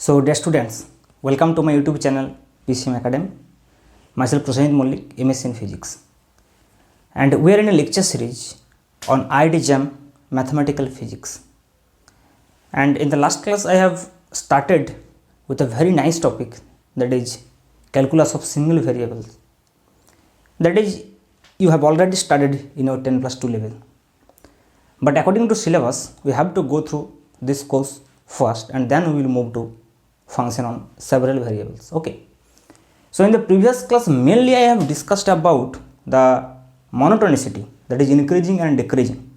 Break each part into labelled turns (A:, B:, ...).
A: So, dear students, welcome to my YouTube channel PCM Academy. Myself Prasanjit Mollik, MSc in Physics, and we are in a lecture series on IIT Mathematical Physics. And in the last class, I have started with a very nice topic, that is calculus of single variables. That is, you have already studied in your 10 plus 2 level. But according to syllabus, we have to go through this course first, and then we will move to function on several variables. Okay. So in the previous class, mainly I have discussed about the monotonicity, that is increasing and decreasing.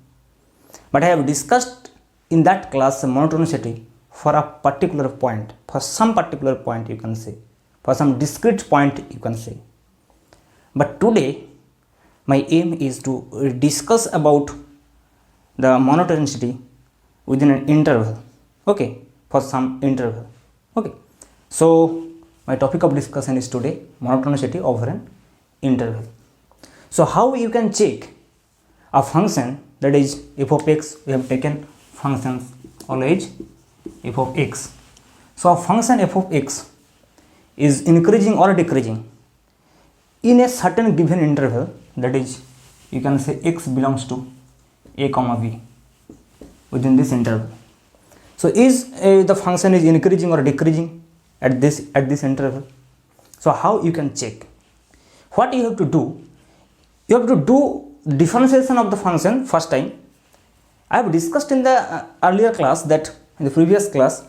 A: But I have discussed in that class monotonicity for a particular point, for some particular point you can say, for some discrete point you can say. But today my aim is to discuss about the monotonicity within an interval, okay, for some interval. Okay, so my topic of discussion is today monotonicity over an interval. So how you can check a function, that is f of x, we have taken functions always f of x. So a function f of x is increasing or decreasing in a certain given interval, that is you can say x belongs to a comma b within this interval. So is the function is increasing or decreasing at this interval? So how you can check? What you have to do? You have to do differentiation of the function first time. I have discussed in the earlier class, that in the previous class,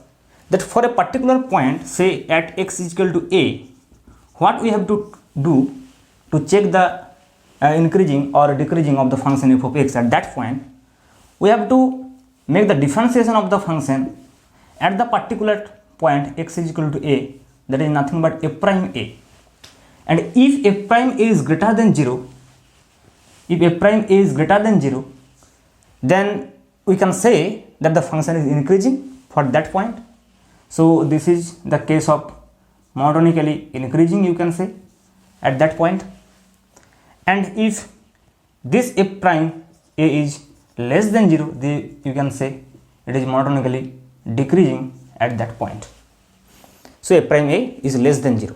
A: that for a particular point, say at x is equal to a, what we have to do to check the increasing or decreasing of the function f of x at that point, we have to make the differentiation of the function at the particular point x is equal to a, that is nothing but f prime a. And if f prime a is greater than 0, if f prime a is greater than 0, then we can say that the function is increasing for that point. So this is the case of monotonically increasing, you can say, at that point. And if this f prime a is less than 0, you can say it is monotonically decreasing at that point. So f prime a is less than 0.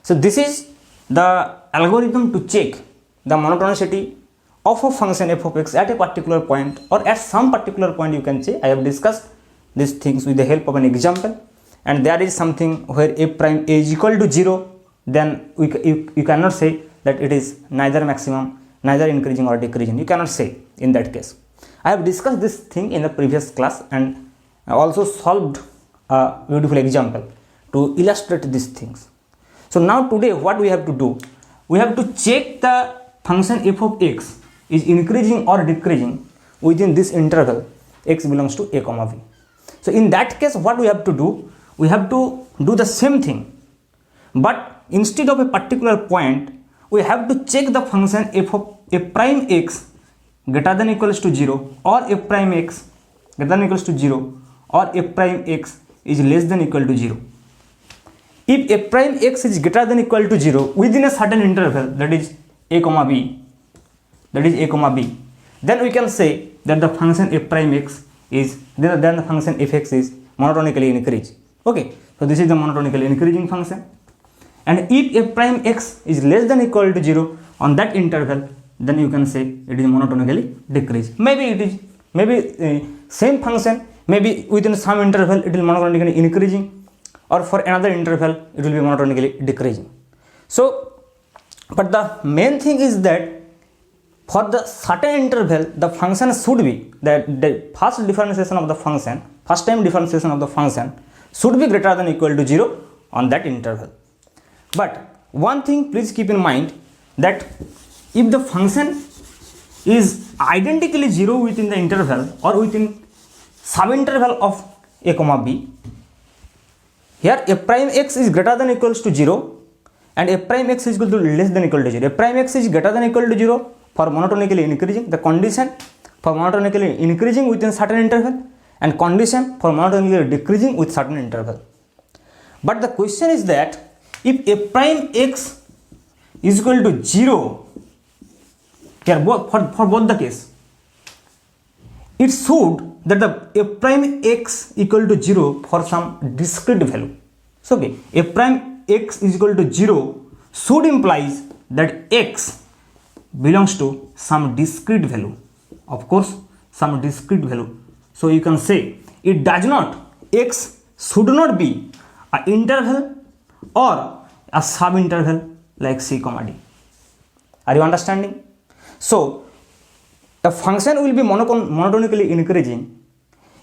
A: So this is the algorithm to check the monotonicity of a function f of x at a particular point, or at some particular point you can say. I have discussed these things with the help of an example, and there is something where f prime a is equal to 0, then you cannot say that it is neither maximum, neither increasing or decreasing. You cannot say in that case. I have discussed this thing in the previous class and also solved a beautiful example to illustrate these things. So now today what we have to do, we have to check the function f of x is increasing or decreasing within this interval x belongs to a comma b. So in that case what we have to do, we have to do the same thing, but instead of a particular point, we have to check the function f of f prime x greater than equals to 0, or f prime x greater than equals to 0, or f prime x is less than equal to 0. If f prime x is greater than equal to 0 within a certain interval, that is a comma b, then we can say that the function f prime x is, then the function fx is monotonically increased. Okay, so this is the monotonically increasing function. And if f prime x is less than equal to 0 on that interval, then you can say it is monotonically decreased. Maybe it is, maybe same function, maybe within some interval it will monotonically increasing, or for another interval it will be monotonically decreasing. So, but the main thing is that for the certain interval, the function should be, the first differentiation of the function, first time differentiation of the function should be greater than equal to 0 on that interval. But one thing please keep in mind, that if the function is identically 0 within the interval or within subinterval of a comma b, here f prime x is greater than equals to 0 and f prime x is equal to less than equal to 0. F prime x is greater than equal to 0 for monotonically increasing, the condition for monotonically increasing within certain interval, and condition for monotonically decreasing with certain interval. But the question is that if f prime x is equal to 0, here for both the case, it should that the f prime x equal to 0 for some discrete value. So okay, f prime x is equal to 0 should implies that x belongs to some discrete value. Of course, some discrete value. So you can say it does not, x should not be an interval or a sub-interval like c comma d. Are you understanding? So a function will be monotonically increasing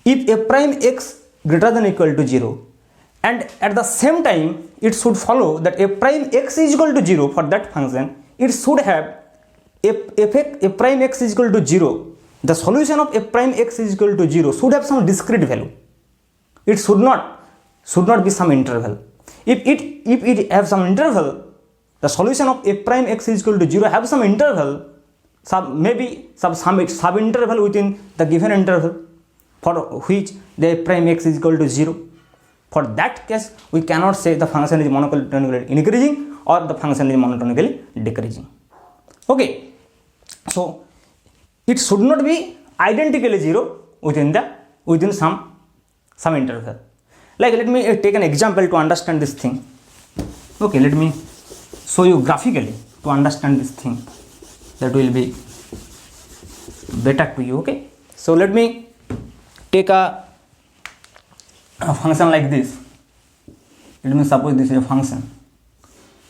A: if f prime x greater than or equal to 0, and at the same time it should follow that f prime x is equal to 0 for that function. It should have f prime x is equal to 0. The solution of f prime x is equal to 0 should have some discrete value. It should not be some interval. If it have some interval, the solution of f prime x is equal to 0 have some interval, maybe some sub interval within the given interval for which the f prime x is equal to 0. For that case, we cannot say the function is monotonically increasing or the function is monotonically decreasing. Okay, so it should not be identically 0 within some interval. Like, let me take an example to understand this thing. Okay, let me show you graphically to understand this thing. That will be better to you. Okay, so let me take a function like this. Let me suppose this is a function.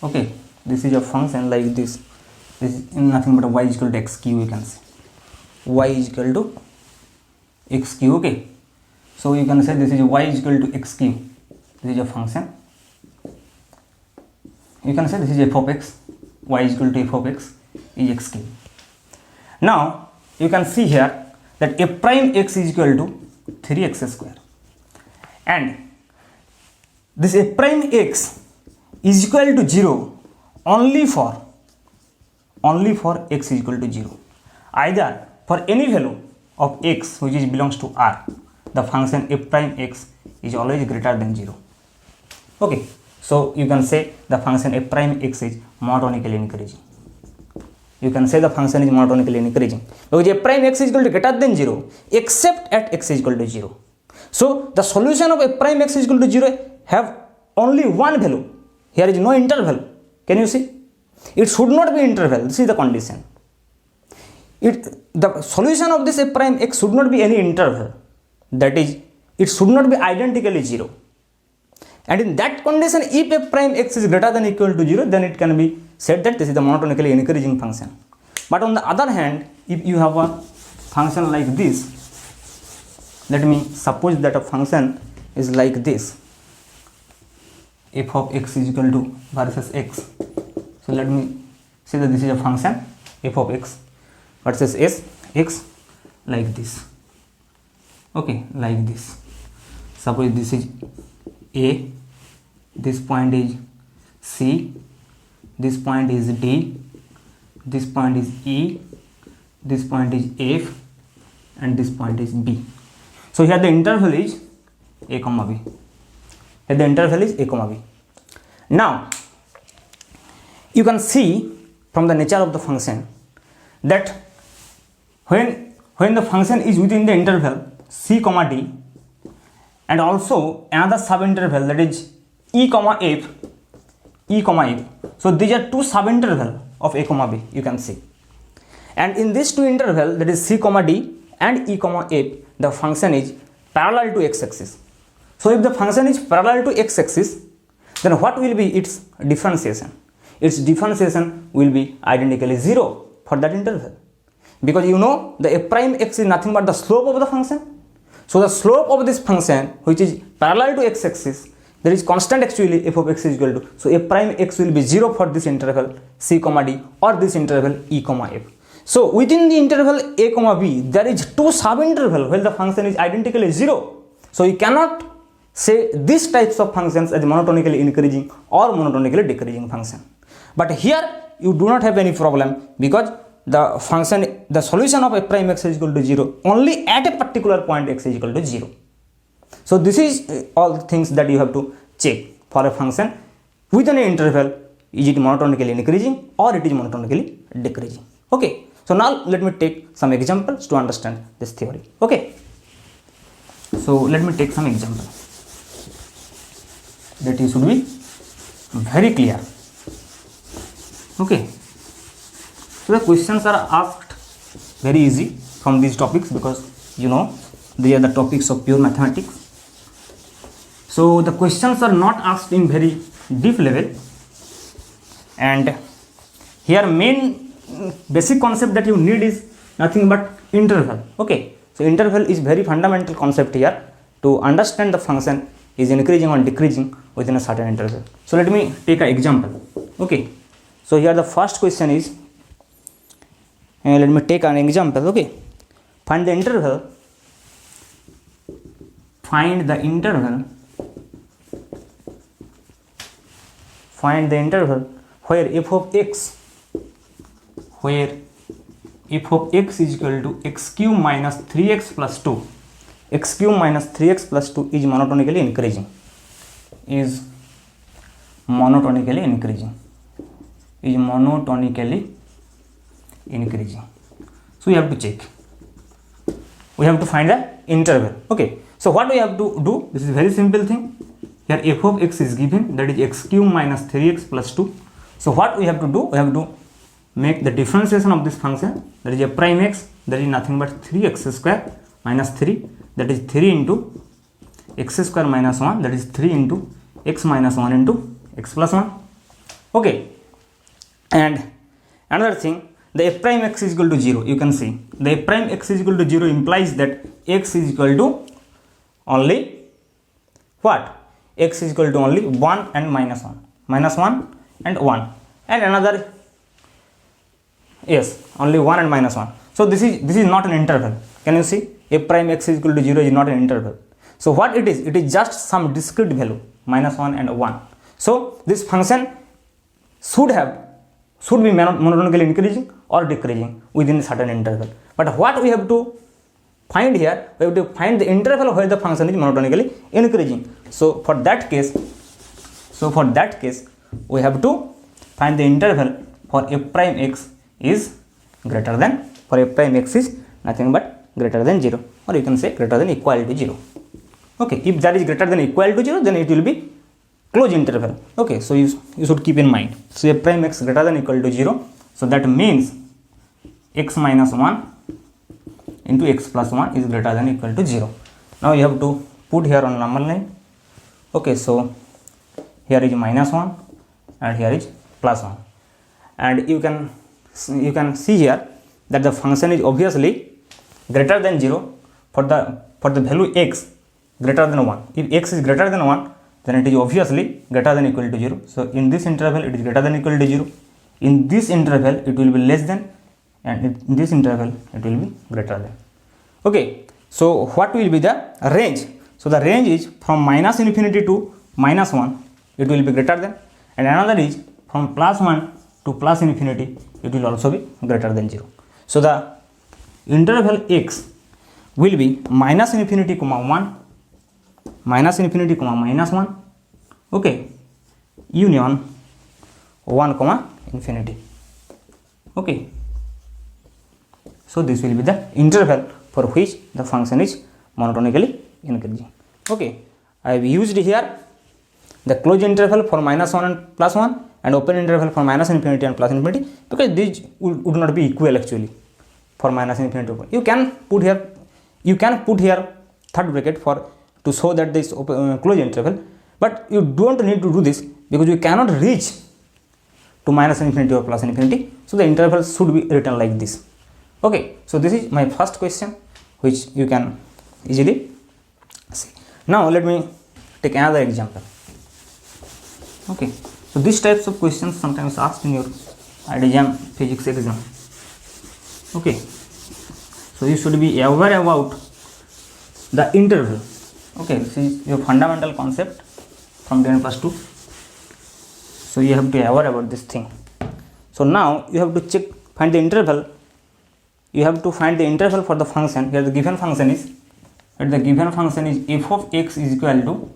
A: Okay, this is a function like this. This is nothing but y is equal to x cube. You can say y is equal to x cube. Okay, so you can say this is y is equal to x cube. This is a function. You can say this is f of x. Y is equal to f of x is x cube. Now you can see here that f prime x is equal to 3x square, and this f prime x is equal to 0 only for x is equal to 0. Either for any value of x which belongs to R, the function f prime x is always greater than 0. Okay, so you can say the function f prime x is monotonically increasing. You can say the function is monotonically increasing because f prime x is equal to greater than 0 except at x is equal to 0. So the solution of f prime x is equal to 0 have only one value. Here is no interval. Can you see? It should not be interval. This is the condition. The solution of this f prime x should not be any interval. That is, it should not be identically 0. And in that condition, if f prime x is greater than or equal to 0, then it can be said that this is the monotonically increasing function. But on the other hand, if you have a function like this, let me suppose that a function is like this, f of x is equal to versus x. So let me say that this is a function f of x versus x like this. Okay, like this. Suppose this is A, this point is C, this point is D, this point is E, this point is F, and this point is B. So here the interval is a comma b. Here the interval is a comma b. Now you can see from the nature of the function that when the function is within the interval c comma d and also another subinterval, that is e comma f, so these are two subinterval of a comma b, you can see, and in this two interval, that is c comma d and e comma f, the function is parallel to x-axis. So if the function is parallel to x-axis, then what will be its differentiation? Its differentiation will be identically 0 for that interval, because you know the f prime x is nothing but the slope of the function. So the slope of this function, which is parallel to x-axis, there is constant actually f of x is equal to, so f prime x will be 0 for this interval c comma d or this interval e comma f. So within the interval a comma b, there is two subinterval where the function is identically 0. So you cannot say these types of functions as monotonically increasing or monotonically decreasing function. But here you do not have any problem, because the function, the solution of f prime x is equal to 0 only at a particular point x is equal to 0. So this is all things that you have to check for a function within an interval. Is it monotonically increasing or it is monotonically decreasing? Okay. So now let me take some examples to understand this theory. Okay. So let me take some example that you should be very clear. Okay, so the questions are asked very easy from these topics because you know they are the topics of pure mathematics. So the questions are not asked in very deep level, and here main basic concept that you need is nothing but interval. Okay, so interval is very fundamental concept here to understand the function is increasing or decreasing within a certain interval. So let me take an example. Okay, so here the first question is, let me take an example. Okay, find the interval where f of x is equal to x cube minus 3x plus 2. X cube minus 3x plus 2 is monotonically increasing. So we have to check. We have to find the interval. Okay, so what we have to do? This is a very simple thing. Here f of x is given, that is x cube minus 3x plus 2. So what we have to do? We have to make the differentiation of this function, that is f prime x, that is nothing but 3x square minus 3, that is 3 into x square minus 1, that is 3 into x minus 1 into x plus 1. Okay, and another thing, the f prime x is equal to 0. You can see the f prime x is equal to 0 implies that x is equal to only what? X is equal to only 1 and minus 1 and 1, and another, yes, only 1 and minus 1. So this is not an interval. Can you see? F prime x is equal to 0 is not an interval. So what it is? It is just some discrete value, minus 1 and 1. So this function should be monotonically increasing or decreasing within a certain interval. But what we have to find here, we have to find the interval where the function is monotonically increasing. So for that case, we have to find the interval for f prime x is greater than, for f prime x is nothing but greater than 0, or you can say greater than equal to 0. Okay, if that is greater than equal to 0, then it will be closed interval. Okay, so you should keep in mind. So f prime x greater than equal to 0, so that means x minus 1 into x plus 1 is greater than equal to 0. Now you have to put here on number line. Okay, so here is minus 1 and here is plus 1, and you can see here that the function is obviously greater than 0 for the value x greater than 1. If x is greater than 1, then it is obviously greater than equal to 0. So in this interval it is greater than equal to 0. In this interval it will be less than, and in this interval it will be greater than. Okay, so what will be the range? So the range is from minus infinity to minus 1, it will be greater than, and another is from plus 1 to plus infinity, it will also be greater than 0. So the interval x will be minus infinity comma 1, minus infinity comma minus 1, okay, union 1 comma infinity. Okay, so this will be the interval for which the function is monotonically increasing. Okay, I have used here the closed interval for minus 1 and plus 1 and open interval for minus infinity and plus infinity, because these would not be equal actually for minus infinity. You can put here third bracket for to show that this closed interval, but you don't need to do this because you cannot reach to minus infinity or plus infinity. So the interval should be written like this. Okay, so this is my first question which you can easily see. Now let me take another example. Okay, so these types of questions sometimes asked in your IDJAM physics exam. Okay, so you should be aware about the interval. Okay, this is your fundamental concept from 10 plus 2. So you have to be aware about this thing. So now you have to find the interval. You have to find the interval for the function. Here the given function is, f of x is equal to,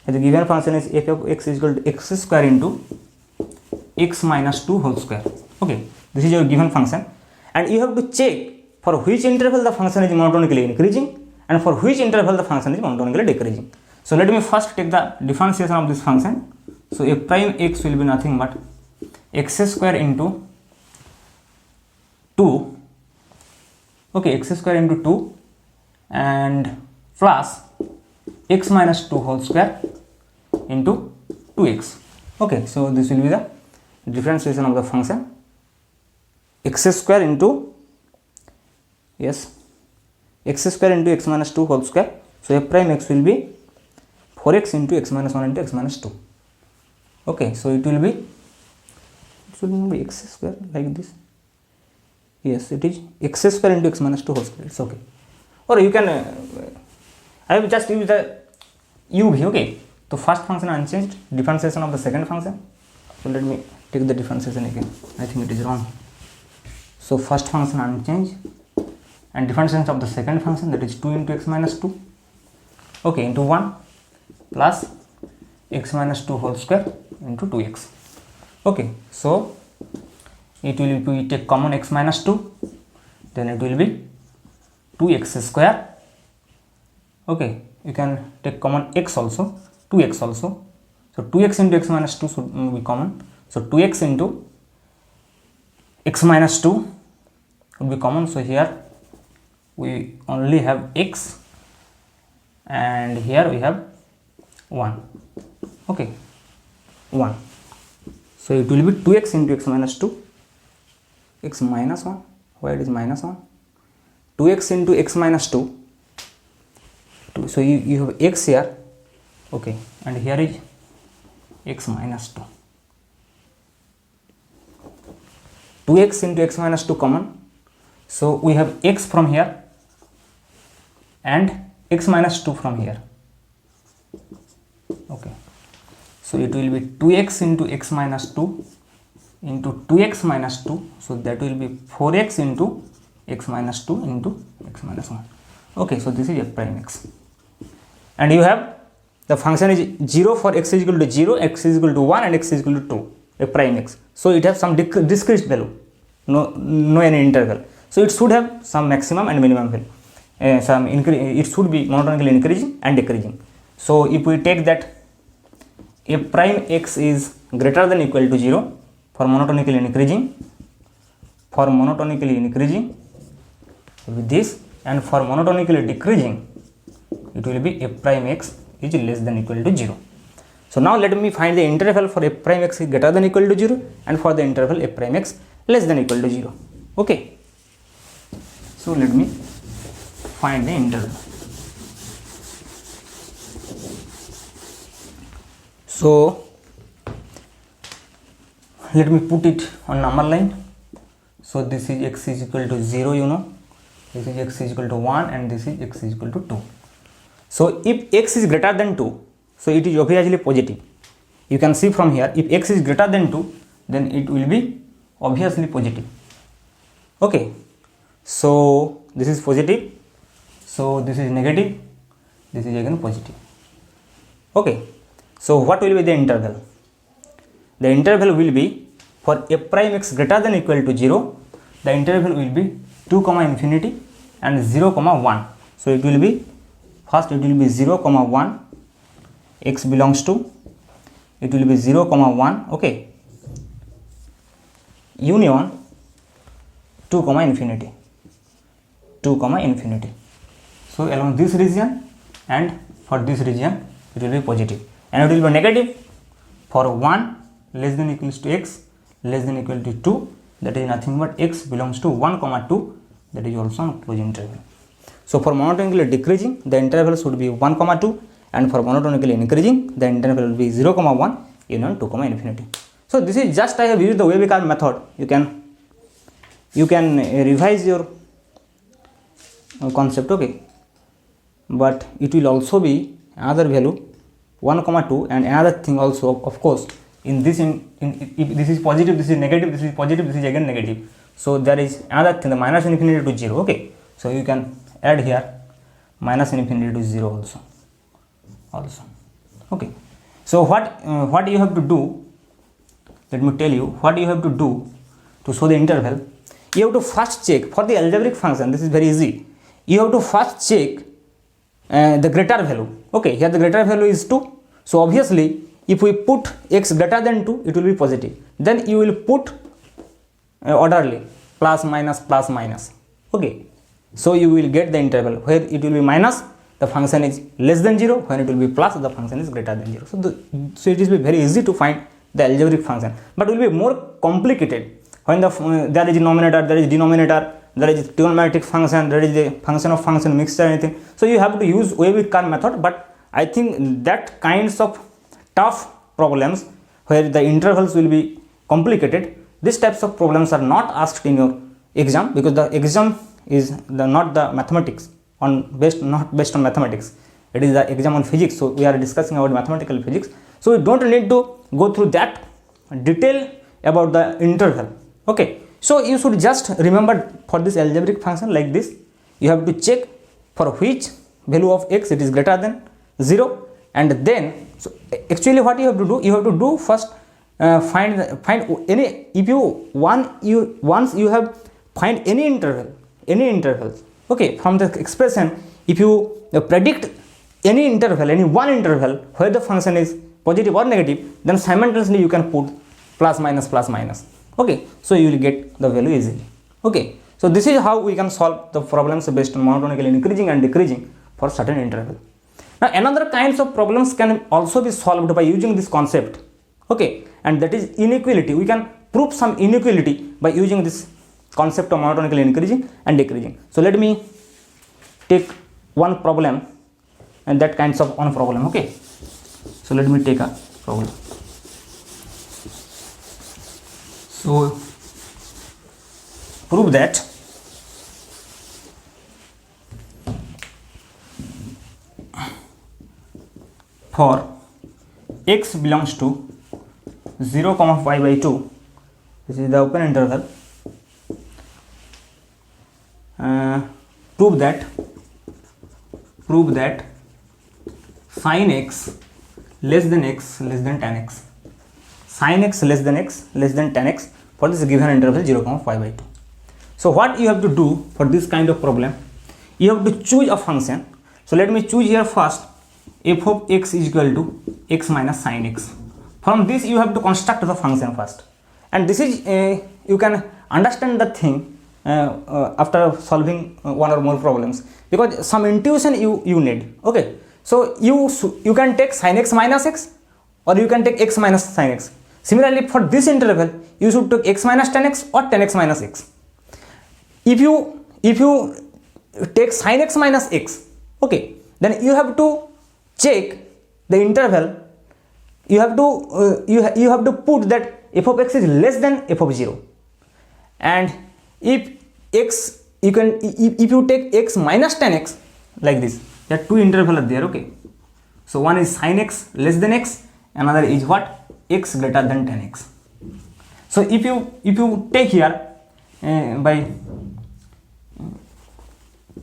A: the given function is f of x is equal to x square into x minus 2 whole square. Okay, this is your given function, and you have to check for which interval the function is monotonically increasing and for which interval the function is monotonically decreasing. So let me first take the differentiation of this function. So f prime x will be nothing but x square into 2, okay, x square into 2 and plus x minus 2 whole square into 2x. Okay, so this will be the differentiation of the function x square into, yes, x square into x minus 2 whole square. So f prime x will be 4x into x minus 1 into x minus 2. Okay, so it will be, it should not be x square like this. Yes, it is x square into x minus 2 whole square. It's okay. Or you can, I will just use the uv. Okay, so first function unchanged, differentiation of the second function. So let me take the differentiation again. I think it is wrong. So first function unchanged and differentiation of the second function, that is 2 into x minus 2, okay, into 1 plus x minus 2 whole square into 2x. Okay, so it will be, we take common x minus 2, then it will be 2x square. Okay, you can take common x also, 2x also. So 2x into x minus 2 should be common. So 2x into x minus 2 would be common. So here we only have x and here we have 1. Okay, 1. So it will be 2x into x minus 2, x minus 1. Why it is minus 1? 2x into x minus 2. So you have x here, okay, and here is x minus 2. 2x into x minus 2 common. So we have x from here and x minus 2 from here. Okay, so it will be 2x into x minus 2 into 2x minus 2. So that will be 4x into x minus 2 into x minus 1. Okay, so this is f prime x. And you have the function is 0 for x is equal to 0, x is equal to 1 and x is equal to 2, f prime x. So it has some discrete value, no any interval. So it should have some maximum and minimum value. It should be monotonically increasing and decreasing. So if we take that f prime x is greater than or equal to 0 for monotonically increasing with this, and for monotonically decreasing it will be f prime x is less than or equal to 0. So now let me find the interval for f prime x is greater than or equal to 0 and for the interval f prime x less than or equal to 0. Okay, so let me find the interval. So let me put it on number line. So this is x is equal to 0, you know, this is x is equal to 1 and this is x is equal to 2. So if x is greater than 2, so it is obviously positive. You can see from here, if x is greater than 2, then it will be obviously positive. Okay, so this is positive, so this is negative, this is again positive. Okay, so what will be the interval? The interval will be for f prime x greater than or equal to 0, the interval will be 2 comma infinity and 0 comma 1. So it will be, first it will be 0 comma 1, x belongs to, it will be 0 comma 1, okay, union 2 comma infinity, 2 comma infinity. So along this region and for this region it will be positive, and it will be negative for 1 less than or equals to x less than or equal to 2, that is nothing but x belongs to 1 comma 2, that is also a closed interval. So for monotonically decreasing, the interval should be 1 comma 2, and for monotonically increasing, the interval will be 0 comma 1 union 2 comma infinity. So this is just, I have used the Webber method. You can revise your concept, okay, but it will also be another value 1 comma 2, and another thing also, of course, in this if this is positive, this is negative, this is positive, this is again negative. So there is another thing, the minus infinity to 0. Okay, so you can add here minus infinity to 0 also. Okay, so what you have to do, let me tell you what you have to do to show the interval. You have to first check for the algebraic function. This is very easy. You have to first check the greater value. Okay, here the greater value is 2. So obviously if we put x greater than 2, it will be positive. Then you will put orderly plus minus. Okay, so you will get the interval where it will be minus, the function is less than 0, when it will be plus, the function is greater than 0. So it is very easy to find the algebraic function, but will be more complicated when there is numerator, there is denominator, there is trigonometric function, there is the function of function mixture, anything. So you have to use Weyl-Kerr method, but I think that kinds of tough problems where the intervals will be complicated, these types of problems are not asked in your exam, because the exam is not the mathematics not based on mathematics, it is the exam on physics. So we are discussing about mathematical physics, so we don't need to go through that detail about the interval. Okay, so you should just remember for this algebraic function like this, you have to check for which value of x it is greater than 0, and then so actually what you have to do, first find any, if you once you have find any intervals, okay, from the expression, if you predict any one interval where the function is positive or negative, then simultaneously you can put plus minus. Okay, so you will get the value easily. Okay, so this is how we can solve the problems based on monotonically increasing and decreasing for certain interval. Now another kinds of problems can also be solved by using this concept. Okay, and that is inequality. We can prove some inequality by using this concept of monotonically increasing and decreasing. So let me take one problem and that kinds of one problem. Okay, so let me take a problem. So prove that for x belongs to 0, pi by 2, this is the open interval, prove that sin x less than tan x, sin x less than tan x for this given interval 0, pi by 2. So what you have to do for this kind of problem, you have to choose a function. So let me choose here first f of x is equal to x minus sin x. From this you have to construct the function first, and this is you can understand the thing after solving one or more problems, because some intuition you need. Okay, so you can take sin x minus x, or you can take x minus sin x. Similarly for this interval you should take x minus tan x or tan x minus x. If you take sin x minus x, okay, then you have to check the interval. You have to put that f of x is less than f of 0, and if you take x minus tan x like this, there are two intervals are there. Okay, so one is sin x less than x, another is what, x greater than tan x. So if you take here by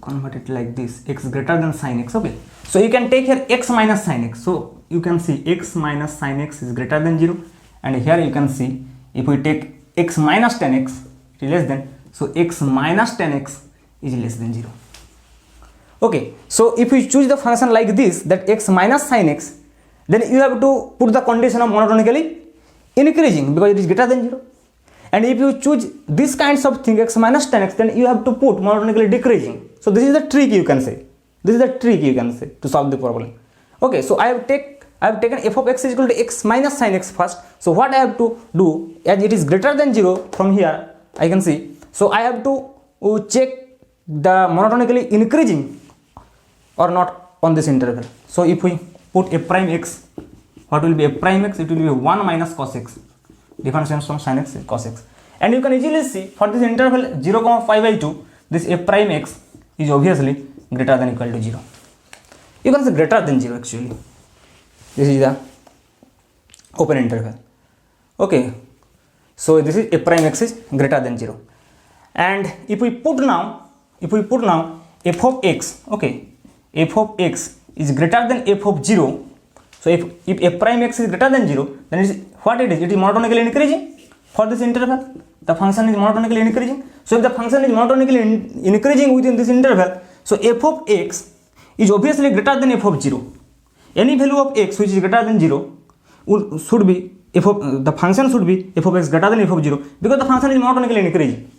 A: convert it like this, x greater than sin x. Okay, so you can take here x minus sin x. So you can see x minus sin x is greater than 0, and here you can see if we take x minus tan x, it is less than, so x minus tan x is less than 0. Okay, so if we choose the function like this, that x minus sin x, then you have to put the condition of monotonically increasing because it is greater than 0. And if you choose this kinds of thing, x minus tan x, then you have to put monotonically decreasing. So this is the trick you can say. To solve the problem. Okay, so I have taken f of x is equal to x minus sin x first. So what I have to do, as it is greater than 0 from here, I can see. So I have to check the monotonically increasing or not on this interval. So if we put f prime x, what will be f prime x? It will be 1 minus cos x. Differentiation from sin x is cos x. And you can easily see for this interval 0, pi by 2, this f prime x is obviously greater than equal to 0. You can say greater than 0 actually. This is the open interval. Okay, so this is f prime x is greater than 0. And if we put now f of x, okay, f of x is greater than f of 0. So if f prime x is greater than 0, then it is what it is? It is monotonically increasing for this interval. The function is monotonically increasing. So if the function is monotonically increasing within this interval, so f of x is obviously greater than f of 0. Any value of x which is greater than 0 should be f of the function should be f of x greater than f of 0, because the function is monotonically increasing.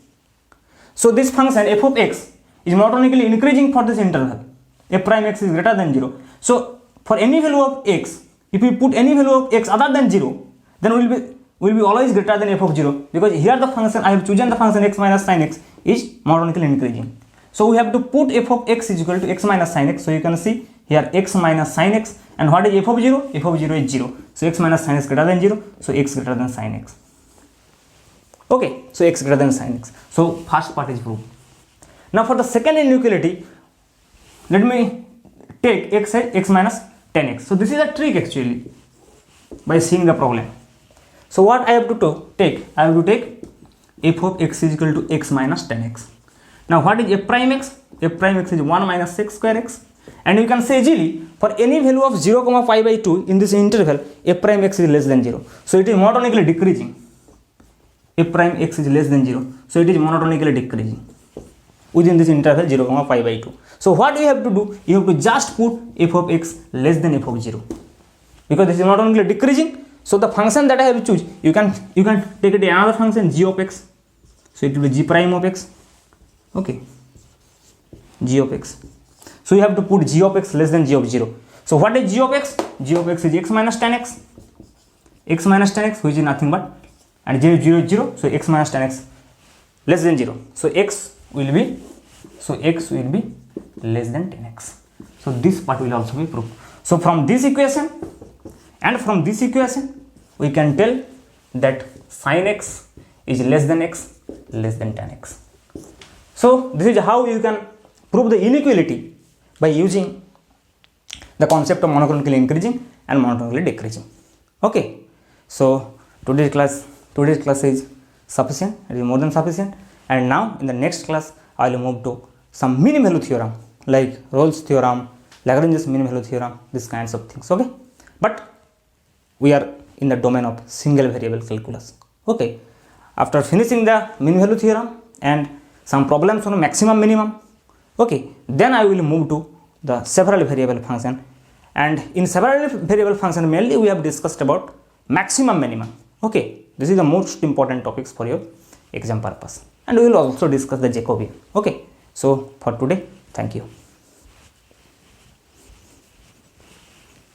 A: So this function f of x is monotonically increasing for this interval. F prime x is greater than 0. So for any value of x, if we put any value of x other than 0, then will be always greater than f of 0, because here the function I have chosen the function x minus sin x is monotonically increasing. So we have to put f of x is equal to x minus sin x. So you can see here x minus sin x, and what is f of 0? F of 0 is 0. So x minus sin x greater than 0. So x greater than sin x. Okay, so x greater than sin x. So first part is proved. Now for the second inequality, let me take x as x minus 10x. So this is a trick actually by seeing the problem. So what I have to take? I have to take f of x is equal to x minus 10x. Now what is f prime x? F prime x is 1 minus x square x. And you can say easily, for any value of 0, pi by 2 in this interval, f prime x is less than 0. So it is monotonically decreasing. F prime x is less than 0. So it is monotonically decreasing within this interval 0, pi by 2. So what you have to do? You have to just put f of x less than f of 0, because this is monotonically decreasing. So the function that I have to choose, you can take it another function g of x. So it will be g prime of x. Okay, g of x. So you have to put g of x less than g of 0. So what is g of x? G of x is x minus 10x. X minus 10x, which is nothing but, and 0 0 0. So x minus 10x less than 0. So x will be less than 10x. So this part will also be proved. So from this equation and from this equation, we can tell that sin x is less than x less than 10x. So this is how you can prove the inequality by using the concept of monotonically increasing and monotonically decreasing. Okay, so today's class is sufficient. It is more than sufficient. And now in the next class, I will move to some mean value theorem like Rolle's theorem, Lagrange's mean value theorem, these kinds of things. Okay, but we are in the domain of single variable calculus. Okay, after finishing the mean value theorem and some problems on maximum minimum, okay, then I will move to the several variable function, and in several variable function mainly we have discussed about maximum minimum. Okay, this is the most important topics for your exam purpose, and we will also discuss the Jacobian. Okay, so for today, thank you.